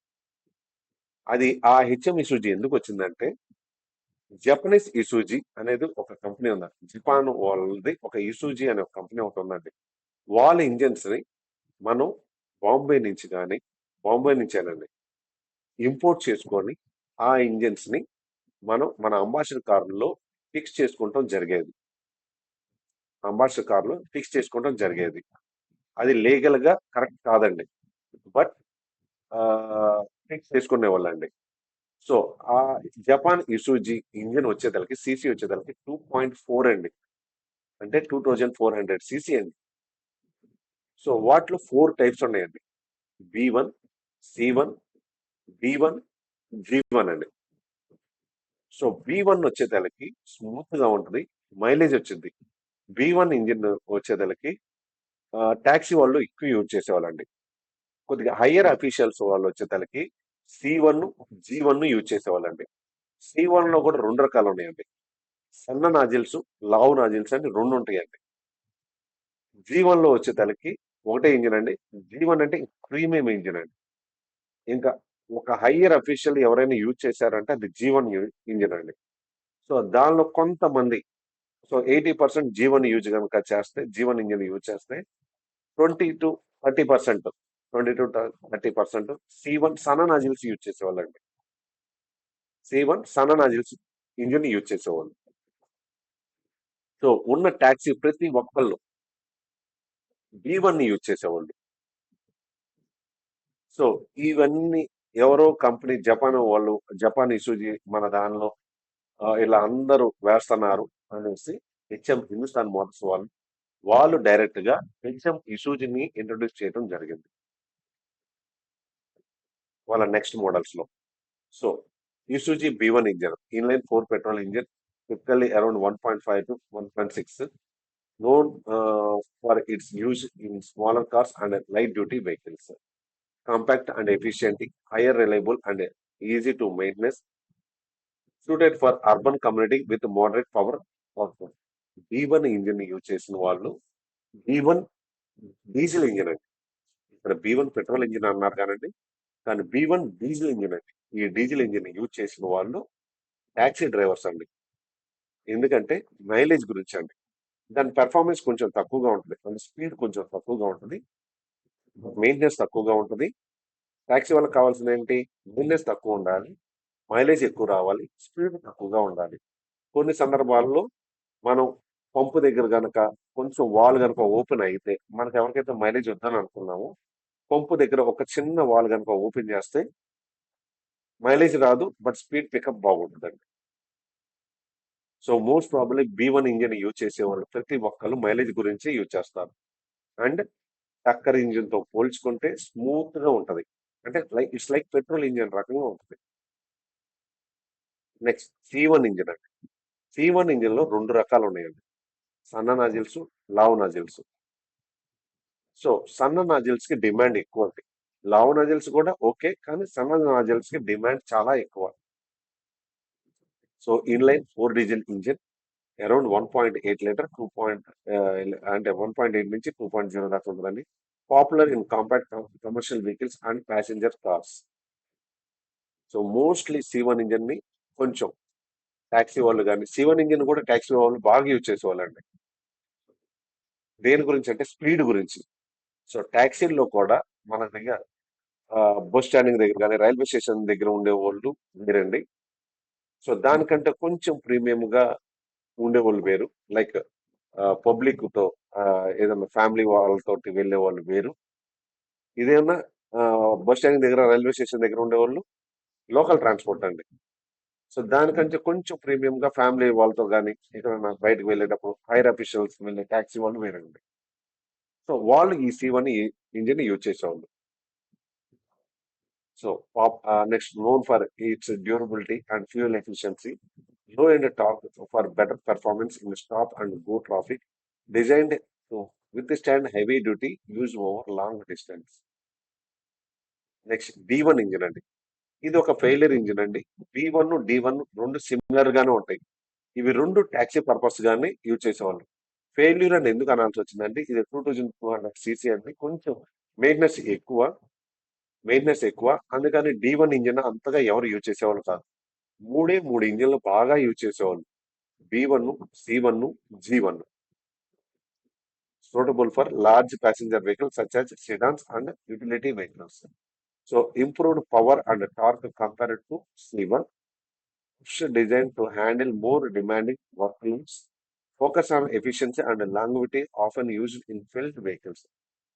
అది ఆ హెచ్ఎం ఇసూజీ ఎందుకు వచ్చిందంటే జపనీస్ ఇసూజీ అనేది ఒక కంపెనీ ఉందండి. జపాన్ వాళ్ళది ఒక ఇసూజీ అనే ఒక కంపెనీ ఒకటి ఉందండి. వాళ్ళ ఇంజన్స్ ని మనం బాంబే నుంచి కానీ బాంబే నుంచేనండి ఇంపోర్ట్ చేసుకొని ఆ ఇంజన్స్ ని మనం మన అంబాసిడర్ కారులో ఫిక్స్ చేసుకుంటాం జరిగేది. అది లీగల్ గా కరెక్ట్ కాదండి. బట్ ఫిక్స్ చేసుకునే వాళ్ళండి. సో ఆ జపాన్ ఇసూజీ ఇంజిన్ వచ్చేదానికి సీసీ వచ్చేదానికి 2.4 అండి. అంటే 2400 సీసీ అండి. సో వాటిలో 4 టైప్స్ ఉన్నాయండి. B1, C1, B1, G1 అండి. సో B1 వచ్చేదానికి స్మూత్ గా ఉంటుంది, మైలేజ్ వచ్చింది. B1 ఇంజిన్ వచ్చేదానికి టాక్సీ వాళ్ళు ఎక్కువ యూజ్ చేసేవాళ్ళండి. కొద్దిగా హయ్యర్ అఫీషియల్స్ వాళ్ళు వచ్చేదానికి C1, G1 యూజ్ చేసేవాళ్ళండి. C1 లో కూడా 2 రకాలు ఉన్నాయండి. సన్న నాజిల్స్, లావు నాజిల్స్ అని 2 ఉంటాయండి. G1 లో వచ్చేదానికి ఒకటే ఇంజిన్ అండి. G1 అంటే ప్రీమియం ఇంజిన్ అండి. ఇంకా ఒక హయ్యర్ అఫీషియల్ ఎవరైనా యూజ్ చేశారంటే అది G1 ఇంజిన్ అండి. సో దానిలో కొంతమంది 80% G1 యూజ్ కనుక చేస్తే G1 ఇంజిన్ యూజ్ చేస్తే 20 to 30% C1 సన్న నాజిల్స్ యూజ్ చేసేవాళ్ళండి. C1 సన్న నాజిల్స్ ఇంజిన్ యూజ్ చేసేవాళ్ళు. సో ఉన్న ట్యాక్సీ ప్రతి ఒక్కళ్ళు B1 యూజ్ చేసేవాళ్ళు. సో ఇవన్నీ ఎవరో కంపెనీ జపాన్ ఇసూజీ మన దానిలో ఇలా అందరూ వేస్తున్నారు అనేసి హిందుస్థాన్ మోటార్స్ వాళ్ళు డైరెక్ట్ గా హెచ్ఎం ఇసూజీని ఇంట్రొడ్యూస్ చేయడం జరిగింది వాళ్ళ నెక్స్ట్ మోడల్స్ లో. So ఇసూజీ B1 engine inline 4 petrol engine typically around 1.5 to 1.6 known for its use in smaller cars and light duty vehicles, compact and efficient, higher reliable and easy to maintenance, suited for urban community with moderate power output. B1 engine use చేసిన వాళ్ళు B1 diesel engine అండి. ఇక్కడ B1 petrol engine అన్నారు కానీ B1 diesel engine అండి. ఈ diesel engine use చేసిన వాళ్ళు టాక్సీ డ్రైవర్స్ అండి. ఎందుకంటే మైలేజ్ గురించి అండి. దాని పెర్ఫార్మెన్స్ కొంచెం తక్కువగా ఉంటుంది, అంటే స్పీడ్ కొంచెం తక్కువగా ఉంటుంది, మెయింటెనెన్స్ తక్కువగా ఉంటుంది. టాక్సీ వాళ్ళకి కావాల్సింది ఏంటి? మెయింటెనెన్స్ తక్కువ ఉండాలి, మైలేజ్ ఎక్కువ రావాలి, స్పీడ్ తక్కువగా ఉండాలి. కొన్ని సందర్భాల్లో మనం పంపు దగ్గర గనక కొంచెం వాల్ గనక ఓపెన్ అయితే మనకు ఎవరికైతే మైలేజ్ వద్దని అనుకున్నామో పంపు దగ్గర ఒక చిన్న వాల్ గనక ఓపెన్ చేస్తే మైలేజ్ రాదు, బట్ స్పీడ్ పికప్ బాగుంటుందండి. So most probably B1 engine use చేసే వాళ్ళు ప్రతి ఒక్కరు మైలేజ్ గురించి యూజ్ చేస్తారు. అండ్ టక్కర్ ఇంజిన్ తో పోల్చుకుంటే స్మూత్ గా ఉంటది, అంటే ఇట్స్ లైక్ పెట్రోల్ ఇంజిన్ రకంగా ఉంటుంది. నెక్స్ట్ C1 ఇంజిన్ అండి. C1 ఇంజిన్ లో 2 రకాలు ఉన్నాయండి, సన్న నాజిల్స్, లావు నాజిల్స్. సో సన్న నాజిల్స్ కి డిమాండ్ ఎక్కువ ఉంది. లావు నాజిల్స్ కూడా ఓకే. కానీ సన్న నాజిల్స్ కి డిమాండ్ చాలా ఎక్కువ. So inline 4 diesel engine around 1.8 litre 2 point అంటే 1.8 నుంచి 2.0 దాకా ఉంటుందండి. Popular in compact commercial vehicles and passenger cars. So mostly C1 engine ని కొంచెం టాక్సీ వాళ్ళు కానీ C1 ఇంజిన్ కూడా టాక్సీ వాళ్ళు బాగా యూజ్ చేసేవాళ్ళండి. దేని గురించి అంటే స్పీడ్ గురించి. సో టాక్సీల్లో కూడా మన దగ్గర బస్ స్టాండింగ్ దగ్గర కానీ రైల్వే స్టేషన్ దగ్గర ఉండే వాళ్ళు వేరండి. సో దానికంటే కొంచెం ప్రీమియం గా ఉండేవాళ్ళు వేరు. లైక్ పబ్లిక్ తో ఏదైనా ఫ్యామిలీ వాళ్ళతోటి వెళ్ళే వాళ్ళు వేరు. ఇదేమన్నా బస్ స్టాండ్ దగ్గర రైల్వే స్టేషన్ దగ్గర ఉండేవాళ్ళు లోకల్ ట్రాన్స్పోర్ట్ అండి. సో దానికంటే కొంచెం ప్రీమియం గా ఫ్యామిలీ వాళ్ళతో కానీ ఎక్కడైనా బయటకు వెళ్ళేటప్పుడు హైర్ అఫీషియల్స్ వెళ్ళే ట్యాక్సీ వాళ్ళు వేరండి. సో వాళ్ళు ఈ C1 ఇంజిన్ యూజ్ చేసేవాళ్ళు. So next, known for its durability and fuel efficiency, low end torque for better performance in stop and go traffic, designed to withstand heavy duty use over long distance. Next D1 engine అండి. ఇది ఒక failure engine అండి. B1 D1 రెండు similar గానే ఉంటాయి. ఇవి రెండు taxi purpose గానే యూజ్ చేసేవాళ్ళు. ఫెయిల్యూర్ అని ఎందుకు అనాల్సి వచ్చిందంటే ఇది 2200 cc అండి. కొంచెం మెయింటెనెన్స్ ఎక్కువ. అందుకని D1 ఇంజిన్ అంతగా ఎవరు యూజ్ చేసేవాళ్ళు కాదు. మూడు ఇంజిన్లు బాగా యూజ్ చేసేవాళ్ళు. B1, C1, G1. Suitable for large passenger vehicles such as sedans and utility vehicles. So improved power and torque compared to C1. Designed to handle more demanding workloads. Focus on efficiency and longevity often used in filled vehicles.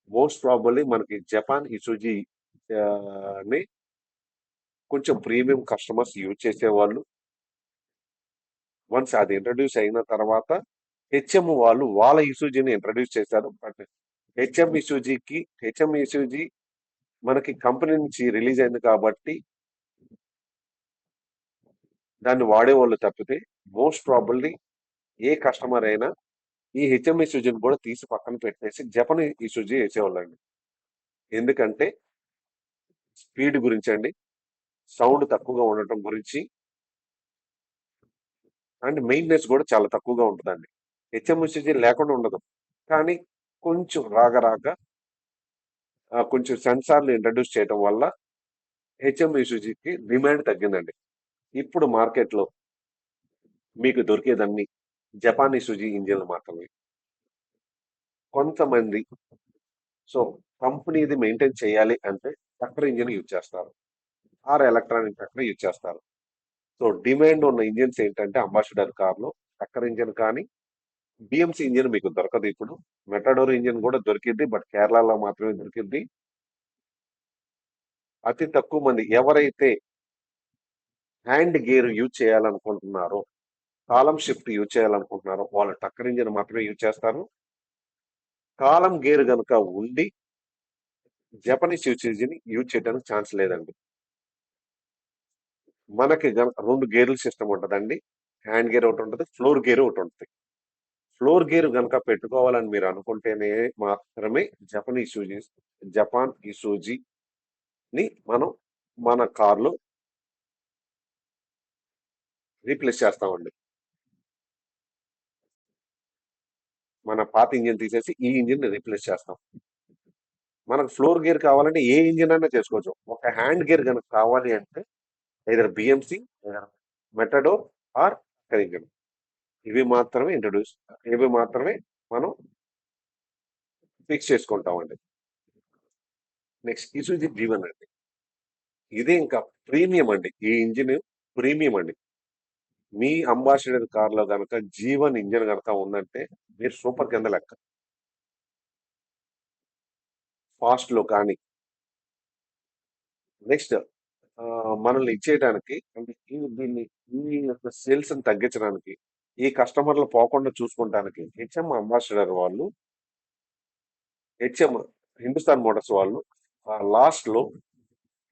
Most probably మనకి Japan ఇసుజీ ని కొంచెం premium customers use చేసేవాళ్ళు. Once అది introduce అయిన తర్వాత HM వాళ్ళు వాళ్ళ ఇసుజీని introduce చేశారు. బట్ హెచ్ఎం ఇసుజీ మనకి కంపెనీ నుంచి రిలీజ్ అయింది కాబట్టి దాన్ని వాడేవాళ్ళు తప్పితే మోస్ట్ ప్రాబబ్లీ ఏ కస్టమర్ అయినా ఈ హెచ్ఎం ఇసుజీని కూడా తీసి పక్కన పెట్టేసి జపన్ ఇసుజీ వేసేవాళ్ళండి. ఎందుకంటే స్పీడ్ గురించి అండి, సౌండ్ తక్కువగా ఉండటం గురించి, అండ్ మెయింటెనెన్స్ కూడా చాలా తక్కువగా ఉంటుందండి. హెచ్ఎంఎస్సీ లేకుండా ఉండదు, కానీ కొంచెం రాక కొంచెం సెన్సార్లు ఇంట్రడ్యూస్ చేయడం వల్ల హెచ్ఎంఎస్సీకి డిమాండ్ తగ్గిందండి. ఇప్పుడు మార్కెట్లో మీకు దొరికేదన్నీ జపాన్ ఇసుజీ ఇంజిన్లు మాత్రమే. కొంతమంది సో కంపెనీది మెయింటైన్ చేయాలి అంటే ట్రక్కర్ ఇంజిన్ యూజ్ చేస్తారు, ఆర్ ఎలక్ట్రానిక్ ట్రక్కర్ యూజ్ చేస్తారు. సో డిమాండ్ ఉన్న ఇంజిన్స్ ఏంటంటే అంబాసిడర్ కార్లో ట్రక్కర్ ఇంజిన్ కానీ బిఎంసి ఇంజిన్ మీకు దొరకదు. ఇప్పుడు మెటాడోర్ ఇంజిన్ కూడా దొరికింది, బట్ కేరళలో మాత్రమే దొరికింది. అతి తక్కువ మంది ఎవరైతే హ్యాండ్ గేర్ యూజ్ చేయాలనుకుంటున్నారో, కాలం షిఫ్ట్ యూజ్ చేయాలనుకుంటున్నారో వాళ్ళు టక్కర్ ఇంజిన్ మాత్రమే యూజ్ చేస్తారు. కాలం గేర్ కనుక ఉండి జపనీస్ యూసేజ్ని యూజ్ చేయడానికి ఛాన్స్ లేదండి. మనకి రెండు గేర్ల సిస్టమ్ ఉంటుందండి. హ్యాండ్ గేర్ ఒకటి ఉంటుంది, ఫ్లోర్ గేర్ ఒకటి ఉంటుంది. ఫ్లోర్ గేర్ కనుక పెట్టుకోవాలని మీరు అనుకుంటేనే మాత్రమే జపాన్ ఇసూజీ ని మనం మన కార్లో రీప్లేస్ చేస్తామండి. మన పాత ఇంజిన్ తీసేసి ఈ ఇంజిన్ రీప్లేస్ చేస్తాం. మనకు ఫ్లోర్ గేర్ కావాలంటే ఏ ఇంజిన్ అయినా చేసుకోవచ్చు. ఒక హ్యాండ్ గేర్ కనుక కావాలి అంటే either BMC, Matador or engine. ఇవి మాత్రమే మనం ఫిక్స్ చేసుకుంటామండి. నెక్స్ట్ ఇసుజీ G1 అండి. ఇది ఇంకా ప్రీమియం అండి. ఈ ఇంజిన్ ప్రీమియం అండి. మీ అంబాసిడర్ కార్లో కనుక G1 ఇంజిన్ కనుక ఉందంటే మీరు సూపర్ కింద లెక్క. ఫాస్ట్ లో కానీ నెక్స్ట్ మనల్ని ఇచ్చేయడానికి అంటే దీన్ని ఈ యొక్క సేల్స్ ని తగ్గించడానికి, ఈ కస్టమర్లు పోకుండా చూసుకుంటానికి అంబాసిడర్ వాళ్ళు హిందుస్థాన్ మోటార్స్ వాళ్ళు లాస్ట్ లో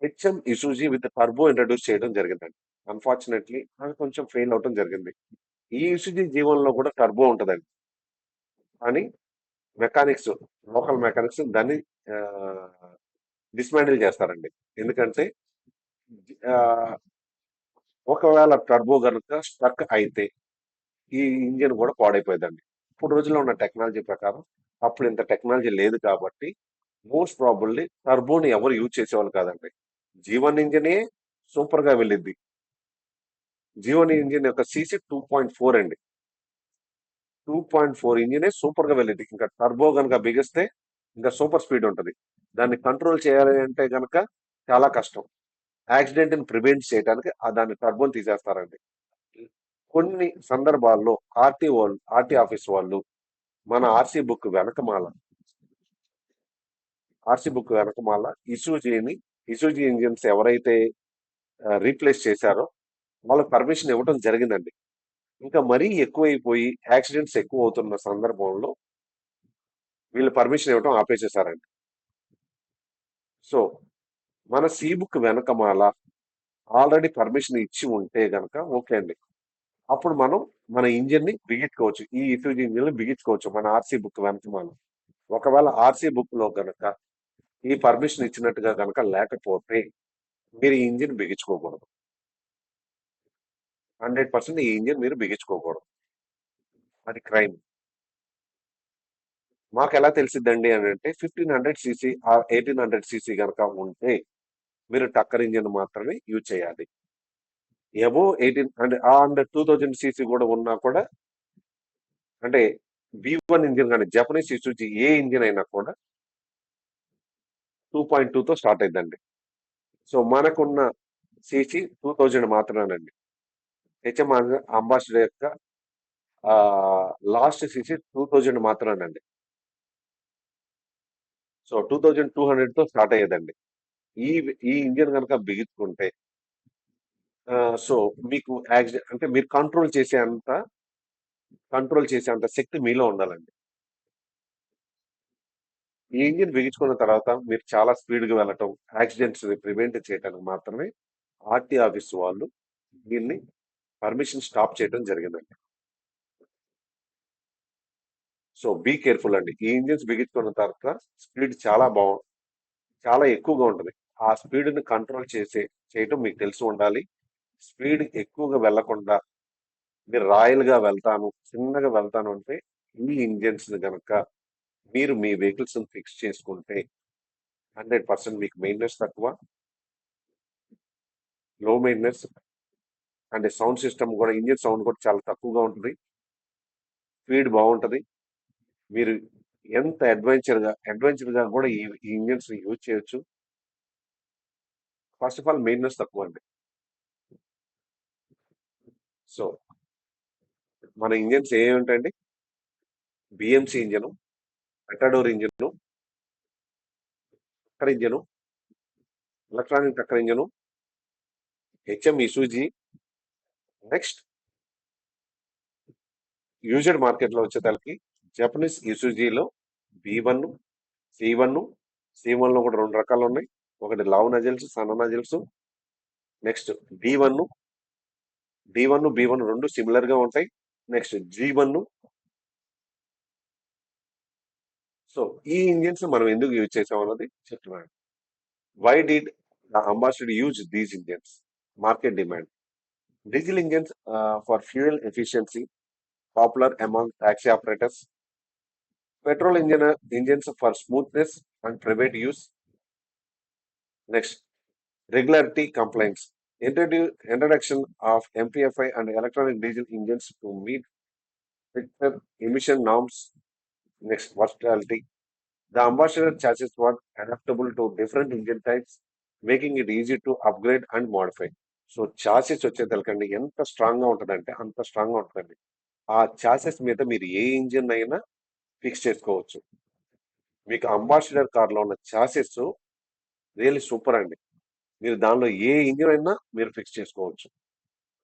హెచ్ఎం ఇసూజీ విత్ టర్బో ఇంట్రడ్యూస్ చేయడం జరిగిందండి. అన్ఫార్చునేట్లీ అది కొంచెం ఫెయిల్ అవడం జరిగింది. ఈ ఇసూజీ జీవన్లో కూడా టర్బో ఉంటుందండి, కానీ లోకల్ మెకానిక్స్ దాన్ని డిస్మాండిల్ చేస్తారండి. ఎందుకంటే ఆహ్, ఒకవేళ టర్బో గనుక స్ట్రక్ అయితే ఈ ఇంజిన్ కూడా పాడైపోయేదండి. ఇప్పుడు రోజుల్లో ఉన్న టెక్నాలజీ ప్రకారం అప్పుడు ఇంత టెక్నాలజీ లేదు కాబట్టి మోస్ట్ ప్రాబబ్లీ టర్బోని ఎవరు యూజ్ చేసేవాళ్ళు కాదండి. జీవన్ ఇంజినే సూపర్ గా వెళ్ళిద్ది. జీవన్ ఇంజిన్ యొక్క సీసీ 2.4 అండి. 2.4 ఇంజినే సూపర్ గా వెళ్ళిద్ది. ఇంకా టర్బో గనుక బిగిస్తే ఇంకా సూపర్ స్పీడ్ ఉంటది. దాన్ని కంట్రోల్ చేయాలి అంటే గనక చాలా కష్టం. యాక్సిడెంట్ ని ప్రివెంట్ చేయడానికి దాన్ని టర్బోని తీసేస్తారండి. కొన్ని సందర్భాల్లో ఆర్టీ ఆఫీస్ వాళ్ళు మన ఆర్సీ బుక్ వెనకమాల ఇసూజీ ఇంజిన్స్ ఎవరైతే రీప్లేస్ చేశారో వాళ్ళకి పర్మిషన్ ఇవ్వడం జరిగిందండి. ఇంకా మరీ ఎక్కువైపోయి యాక్సిడెంట్స్ ఎక్కువ అవుతున్న సందర్భంలో వీళ్ళు పర్మిషన్ ఇవ్వడం ఆపేసేసారండి. సో మన సి బుక్ వెనకమాల ఆల్రెడీ పర్మిషన్ ఇచ్చి ఉంటే గనక ఓకే అండి. అప్పుడు మనం మన ఇంజిన్ ని బిగించుకోవచ్చు. ఈ ఇసూజీ ఇంజిన్ ని బిగించుకోవచ్చు మన ఆర్సీ బుక్ వెనకమాల. ఒకవేళ ఆర్సీ బుక్ లో గనక ఈ పర్మిషన్ ఇచ్చినట్టుగా గనక లేకపోతే మీరు ఈ ఇంజిన్ బిగించుకోకూడదు. 100% ఈ ఇంజిన్ మీరు బిగించుకోకూడదు. అది క్రైమ్. మాకు ఎలా తెలిసిద్దండి అని అంటే 1500 సీసీ 1800 సీసీ గనక ఉంటే మీరు టక్కర్ ఇంజిన్ మాత్రమే యూజ్ చేయాలి. అబోవ్ 18 అంటే 2000 సీసీ కూడా ఉన్నా కూడా అంటే V1 ఇంజిన్ కానీ జపనీస్ ఇసుజు ఏ ఇంజిన్ అయినా కూడా 2.2 తో స్టార్ట్ అయిందండి. సో మనకున్న సీసీ 2000 మాత్రమేనండి. హెచ్ఎం అంబాసిడర్ యొక్క లాస్ట్ సీసీ 2000 మాత్రమేనండి. సో 2200 తో స్టార్ట్ అయ్యేదండి. ఈ ఈ ఇంజిన్ కనుక బిగించుకుంటే సో మీకు యాక్సిడెంట్ అంటే మీరు కంట్రోల్ చేసే అంత శక్తి మీలో ఉండాలండి. ఈ ఇంజిన్ బిగించుకున్న తర్వాత మీరు చాలా స్పీడ్గా వెళ్ళటం యాక్సిడెంట్స్ ప్రివెంట్ చేయడానికి మాత్రమే ఆర్టీ ఆఫీస్ వాళ్ళు దీన్ని పర్మిషన్ స్టాప్ చేయడం జరిగిందండి. సో బీ కేర్ఫుల్ అండి. ఈ ఇంజిన్స్ బిగించుకున్న తర్వాత స్పీడ్ చాలా ఎక్కువగా ఉంటుంది. ఆ స్పీడ్ ని కంట్రోల్ చేయటం మీకు తెలిసి ఉండాలి. స్పీడ్ ఎక్కువగా వెళ్లకుండా మీరు రాయల్ గా వెళ్తాను, చిన్నగా వెళ్తాను అంటే ఈ ఇంజిన్స్ గనక మీరు మీ వెహికల్స్ ఫిక్స్ చేసుకుంటే 100% మీకు మెయింటెనెన్స్ తక్కువ, లో మెయింటెనెన్స్ అండ్ సౌండ్ సిస్టమ్ కూడా ఇంజిన్ సౌండ్ కూడా చాలా తక్కువగా ఉంటుంది. స్పీడ్ బాగుంటది. మీరు ఎంత అడ్వెంచర్ గా కూడా ఈ ఇంజిన్స్ యూజ్ చేయొచ్చు. ఫస్ట్ ఆఫ్ ఆల్ మెయింటెనెన్స్ తక్కువ అండి. సో మన ఇంజిన్స్ ఏమిటండి? బిఎంసి ఇంజను, మెటాడోర్ ఇంజను, టక్కర్ ఇంజను, ఎలక్ట్రానిక్ టక్కర్ engine, HM Isuzu, next used market లో వచ్చేసరికి జపనీస్ ఇసూజీలో B1, C1, C1 లో కూడా 2 రకాలు ఉన్నాయి. ఒకటి లావ్ నజిల్స్, సన్న నజిల్స్. నెక్స్ట్ B1 రెండు సిమిలర్ గా ఉంటాయి. Next G1. సో ఈ ఇంజిన్స్ మనం ఎందుకు యూజ్ చేసాం అన్నది చెప్తున్నాను. Why did the Ambassador use these engines? Market demand. Diesel engines for fuel efficiency, popular among taxi operators. Petrol engines for smoothness and private use. Next, regularity complaints. Introduction of MPFI and electronic diesel engines to meet stricter emission norms. Next, versatility. The ambassador chassis were adaptable to different engine types, making it easy to upgrade and modify. So chassis వచ్చేసరికండి ఎంత strong గా ఉంటుందంటే అంత strong గా ఉంటుందండి. ఆ chassis మీద మీరు ఏ ఇంజిన్ అయినా ఫిక్స్ చేసుకోవచ్చు. మీకు అంబాసిడర్ కార్ లో ఉన్న చాసెస్ రియల్లీ సూపర్ అండి. మీరు దానిలో ఏ ఇంజిన్ అయినా మీరు ఫిక్స్ చేసుకోవచ్చు.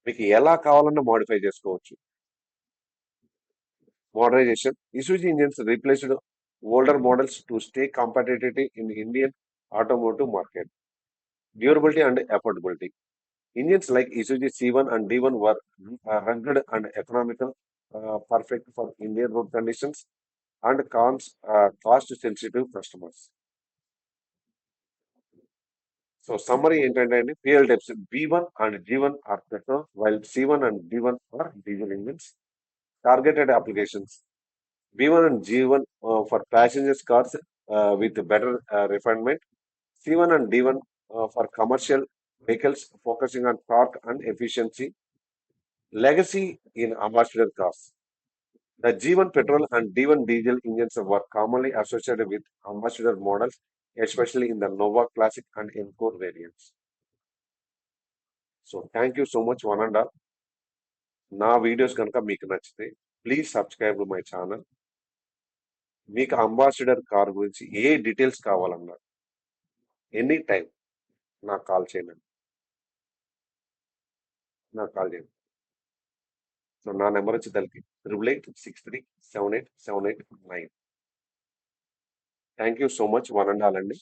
మీకు ఎలా కావాలన్నా మోడిఫై చేసుకోవచ్చు. Modernisation. ఇసూజీ engines replaced older models to stay competitive in Indian automotive market. Durability and affordability. Engines like Isuzu C1 and D1 were rugged and economical, perfect for Indian road conditions and cost-sensitive customers. So summary ఏంటంటే అండి, fuel types B1 and G1 are petrol, while C1 and D1 are diesel engines. Targeted applications B1 and G1 for passengers cars with better refinement. C1 and D1 for commercial vehicles focusing on torque and efficiency. Legacy in ambassador cars. The G1 petrol and D1 diesel engines were commonly associated with ambassador models, especially in the Nova Classic and Encore variants. So thank you so much, one and all. నా videos కనుక మీకు నచ్చితే please subscribe my channel. మీకు ambassador car గురించి ఏ details కావాలన్నా any time నాకు call చేయండి. So నా నెంబర్ వచ్చి తలకి 8886378789. Thank you so much, one and all అండి.